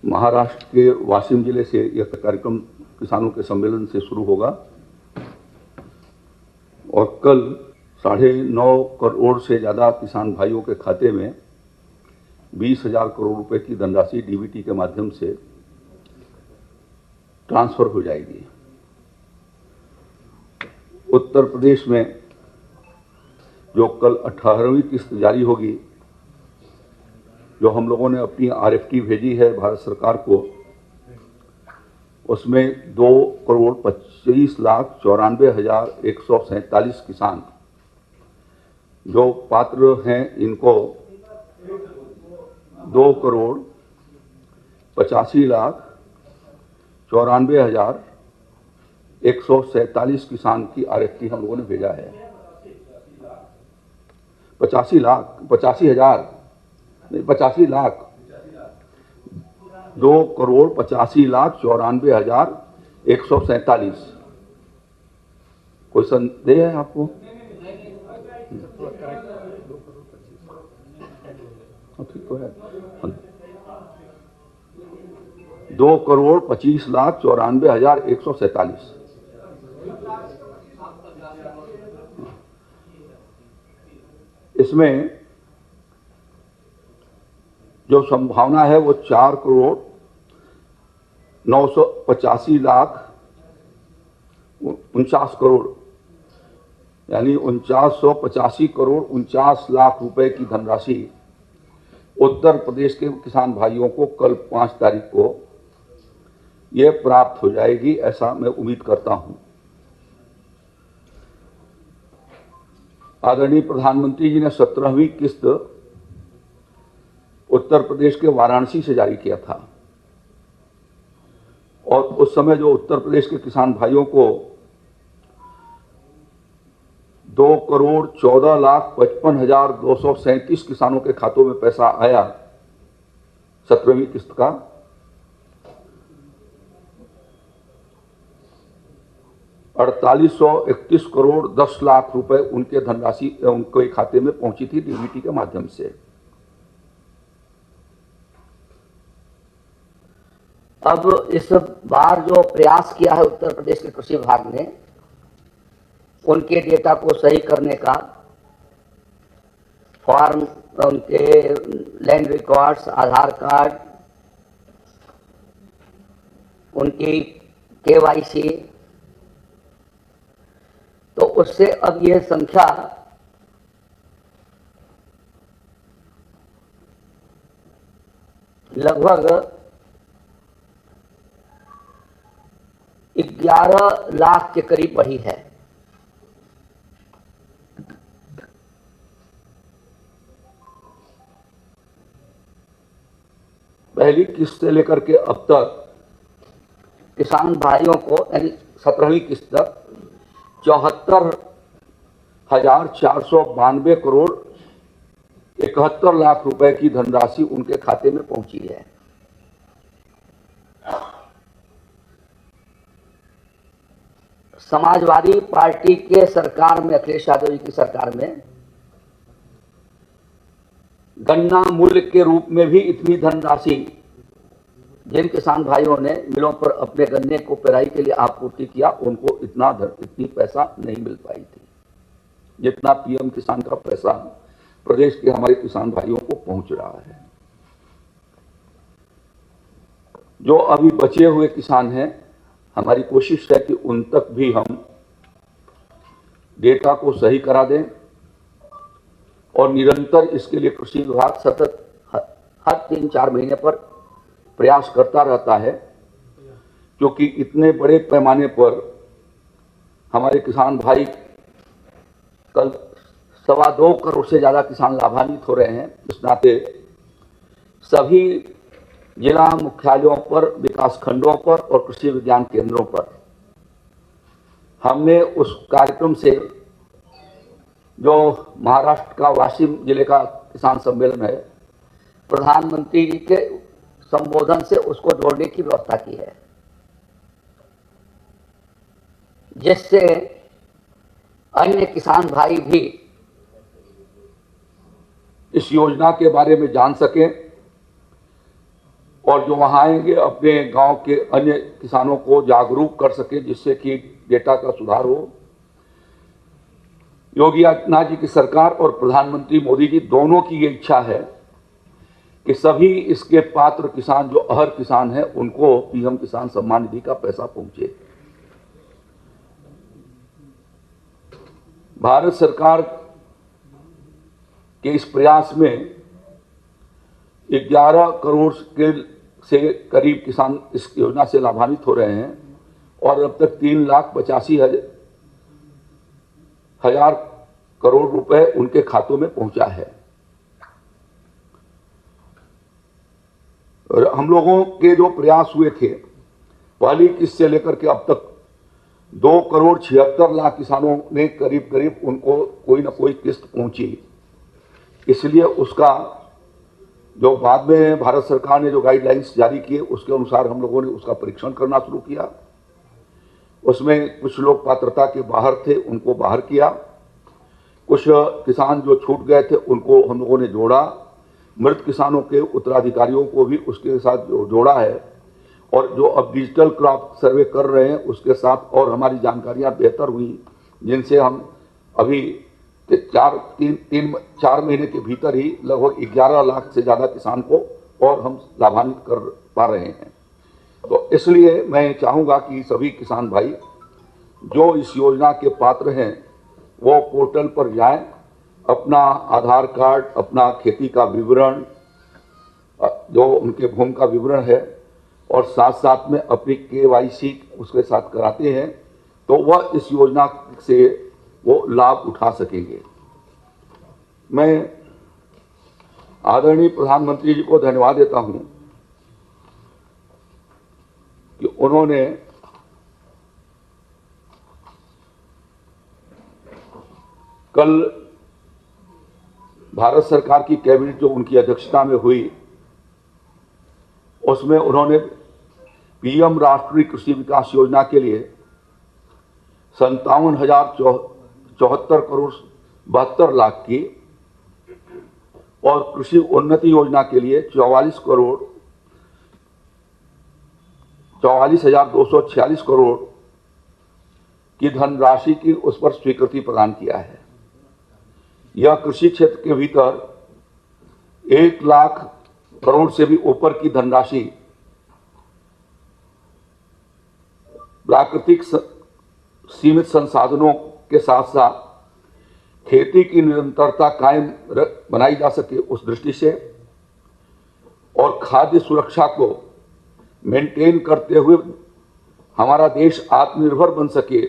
महाराष्ट्र के वाशिम जिले से यह कार्यक्रम किसानों के सम्मेलन से शुरू होगा और कल 9.5 करोड़ से ज़्यादा किसान भाइयों के खाते में 20,000 करोड़ रुपए की धनराशि डीबीटी के माध्यम से ट्रांसफर हो जाएगी। उत्तर प्रदेश में जो कल 18वीं किस्त जारी होगी, जो हम लोगों ने अपनी आरएफटी भेजी है भारत सरकार को, उसमें 2,25,94,147 किसान जो पात्र हैं, इनको 2,85,94,147 किसान की आरएफटी हम लोगों ने भेजा है। 85 लाख 2,85,94,147। कोई संदेह है आपको? ठीक तो है। 2,25,94,147। इसमें जो संभावना है वो 4,985,49 करोड़ यानी 49,85,49 रुपए की धनराशि उत्तर प्रदेश के किसान भाइयों को कल 5 तारीख को ये प्राप्त हो जाएगी, ऐसा मैं उम्मीद करता हूं। आदरणीय प्रधानमंत्री जी ने 17वीं किस्त उत्तर प्रदेश के वाराणसी से जारी किया था और उस समय जो उत्तर प्रदेश के किसान भाइयों को 2,14,55,237 किसानों के खातों में पैसा आया 17वीं किस्त का, 4,831 करोड़ 10 लाख रुपए उनके धनराशि उनके खाते में पहुंची थी डीबीटी के माध्यम से। अब इस बार जो प्रयास किया है उत्तर प्रदेश के कृषि विभाग ने, उनके डेटा को सही करने का, फॉर्म, उनके लैंड रिकॉर्ड्स, आधार कार्ड, उनकी केवाईसी, तो उससे अब ये संख्या लगभग 11 लाख के करीब बढ़ी है। पहली किस्त से लेकर के अब तक किसान भाइयों को यानी 17वीं किस्त तक 74,492 करोड़ 71 लाख रुपए की धनराशि उनके खाते में पहुंची है। समाजवादी पार्टी के सरकार में, अखिलेश यादव जी की सरकार में, गन्ना मूल्य के रूप में भी इतनी धनराशि जिन किसान भाइयों ने मिलों पर अपने गन्ने को पेराई के लिए आपूर्ति किया, उनको इतनी पैसा नहीं मिल पाई थी जितना पीएम किसान का पैसा प्रदेश के हमारे किसान भाइयों को पहुंच रहा है। जो अभी बचे हुए किसान हैं, हमारी कोशिश है कि उन तक भी हम डेटा को सही करा दें और निरंतर इसके लिए कृषि विभाग सतत हर 3-4 महीने पर प्रयास करता रहता है, क्योंकि इतने बड़े पैमाने पर हमारे किसान भाई, कल 2.25 करोड़ से ज़्यादा किसान लाभान्वित हो रहे हैं। इस नाते सभी जिला मुख्यालयों पर, विकास खंडों पर और कृषि विज्ञान केंद्रों पर हमने उस कार्यक्रम से, जो महाराष्ट्र का वाशिम जिले का किसान सम्मेलन है, प्रधानमंत्री जी के संबोधन से उसको जोड़ने की व्यवस्था की है, जिससे अन्य किसान भाई भी इस योजना के बारे में जान सकें और जो वहाँ आएंगे अपने गांव के अन्य किसानों को जागरूक कर सके, जिससे कि डेटा का सुधार हो। योगी आदित्यनाथ जी की सरकार और प्रधानमंत्री मोदी जी दोनों की ये इच्छा है कि सभी इसके पात्र किसान, जो अहर किसान हैं, उनको पीएम किसान सम्मान निधि का पैसा पहुंचे। भारत सरकार के इस प्रयास में 11 करोड़ से करीब किसान इस योजना से लाभान्वित हो रहे हैं और अब तक 3,85,000 करोड़ रुपए उनके खातों में पहुंचा है। और हम लोगों के जो प्रयास हुए थे, पहली किस्त से लेकर के अब तक 2,76,00,000 किसानों ने करीब उनको कोई ना कोई किस्त पहुंची। इसलिए उसका जो बाद में भारत सरकार ने जो गाइडलाइंस जारी किए, उसके अनुसार हम लोगों ने उसका परीक्षण करना शुरू किया। उसमें कुछ लोग पात्रता के बाहर थे, उनको बाहर किया। कुछ किसान जो छूट गए थे उनको हम लोगों ने जोड़ा। मृत किसानों के उत्तराधिकारियों को भी उसके साथ जोड़ा है और जो अब डिजिटल क्रॉप सर्वे कर रहे हैं उसके साथ और हमारी जानकारियां बेहतर हुई, जिनसे हम अभी 4 महीने के भीतर ही लगभग 11 लाख से ज़्यादा किसान को और हम लाभान्वित कर पा रहे हैं। तो इसलिए मैं चाहूँगा कि सभी किसान भाई जो इस योजना के पात्र हैं वो पोर्टल पर जाएं, अपना आधार कार्ड, अपना खेती का विवरण, जो उनके भूमि का विवरण है और साथ साथ में अपनी KYC उसके साथ कराते हैं तो वह इस योजना से वो लाभ उठा सकेंगे। मैं आदरणीय प्रधानमंत्री जी को धन्यवाद देता हूं कि उन्होंने कल भारत सरकार की कैबिनेट जो उनकी अध्यक्षता में हुई, उसमें उन्होंने पीएम राष्ट्रीय कृषि विकास योजना के लिए 57,074 करोड़ 72 लाख की और कृषि उन्नति योजना के लिए 44,246 करोड़ की धनराशि की उस पर स्वीकृति प्रदान किया है। यह कृषि क्षेत्र के भीतर 1 लाख करोड़ से भी ऊपर की धनराशि प्राकृतिक सीमित संसाधनों के साथ साथ खेती की निरंतरता कायम बनाई जा सके उस दृष्टि से और खाद्य सुरक्षा को मेंटेन करते हुए हमारा देश आत्मनिर्भर बन सके,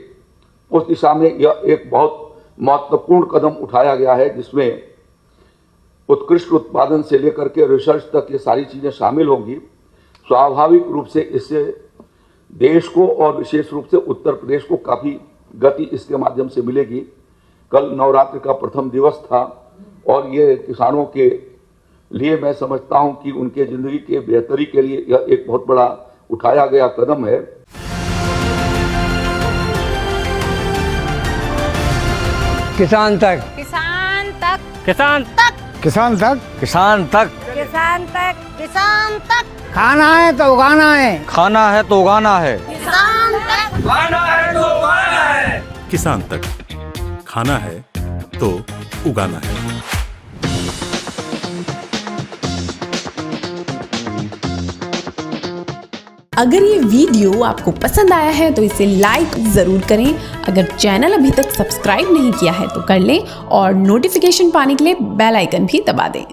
उस दिशा में यह एक बहुत महत्वपूर्ण कदम उठाया गया है, जिसमें उत्कृष्ट उत्पादन से लेकर के रिसर्च तक ये सारी चीजें शामिल होंगी। स्वाभाविक रूप से इससे देश को और विशेष रूप से उत्तर प्रदेश को काफी गति इसके माध्यम से मिलेगी। कल नवरात्र का प्रथम दिवस था और ये किसानों के लिए मैं समझता हूं कि उनके जिंदगी के बेहतरी के लिए यह एक बहुत बड़ा उठाया गया कदम है। किसान तक, किसान तक, किसान तक, किसान तक, किसान तक, किसान तक, किसान तक, खाना है तो उगाना है, खाना है तो उगाना है, किसान तक, खाना है तो उगाना है, किसान तक, खाना है तो उगाना है। अगर ये वीडियो आपको पसंद आया है तो इसे लाइक ज़रूर करें। अगर चैनल अभी तक सब्सक्राइब नहीं किया है तो कर लें और नोटिफिकेशन पाने के लिए बेल आइकन भी दबा दें।